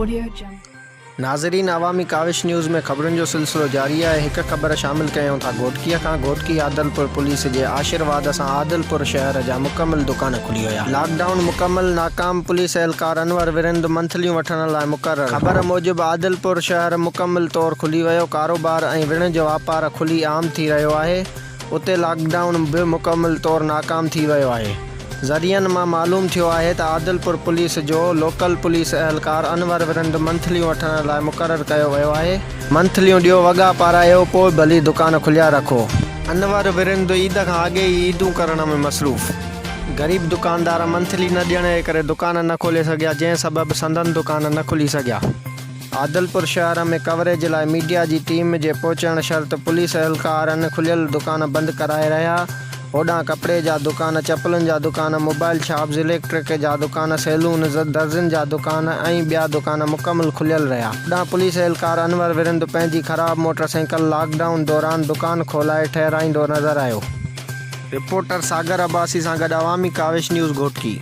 Audio Jungle. नाज़रीन, अवामी Kaavish news में ख़बरुनि जो सिलसिलो जारी है। एक ख़बर शामिल कयूं था घोटकीअ खां। घोटकी आदिलपुर पुलिस जे आशीर्वाद सां आदिलपुर शहर जा मुकम्मल दुकान खुली विया। लॉकडाउन मुकम्मल नाकाम। पुलिस एहलकार अनवर विरिंद मंथलियूं वठण लाइ मुक़रर। ख़बर मूजिबि आदिलपुर शहर मुकम्मल तौरु खुली वियो। कारोबार ऐं विण जो वापार खुली आम थी रहियो आहे। उते लॉकडाउन बि मुकम्मल तौरु नाकाम थी वियो आहे। ज़रियनि मां मालूम थियो आहे त आदिलपुर पुलिस जो लोकल पुलिस एहलकार अनवर विरिंद मंथलियूं वठण लाइ मुक़ररु कयो वियो आहे। मंथलियूं ॾियो, वॻा पारायो, पोइ भली दुकान खुलिया रखो। अनवर विरिंद ईद खां अॻे ई ईदूं करण में मसरूफ़। ग़रीब दुकानदार मंथली न ॾियण जे करे दुकान न खोले सघिया, जंहिं सबबि संदन दुकान न खुली सघिया। आदिलपुर शहर में कवरेज लाइ मीडिया जी टीम जे पहुचण शर्त पुलिस एहलकारनि खुलियल दुकान बंदि कराए रहिया। होॾां कपिड़े जा दुकान, चपलनि जा दुकान, मोबाइल शॉप्स, इलेक्ट्रिक जा दुकान, सैलून, दर्ज़िन जा दुकान ऐं ॿिया दुकान मुकम्मल खुलियल रहिया। होॾां पुलिस एहलकार अनवर विरिंद पंहिंजी ख़राब मोटरसाइकिल लॉकडाउन दौरान दुकान खोलाए ठहिराईंदो नज़र आयो। रिपोर्टर सागर अब्बासी सां गॾु अवामी काविश न्यूज़ घोटकी।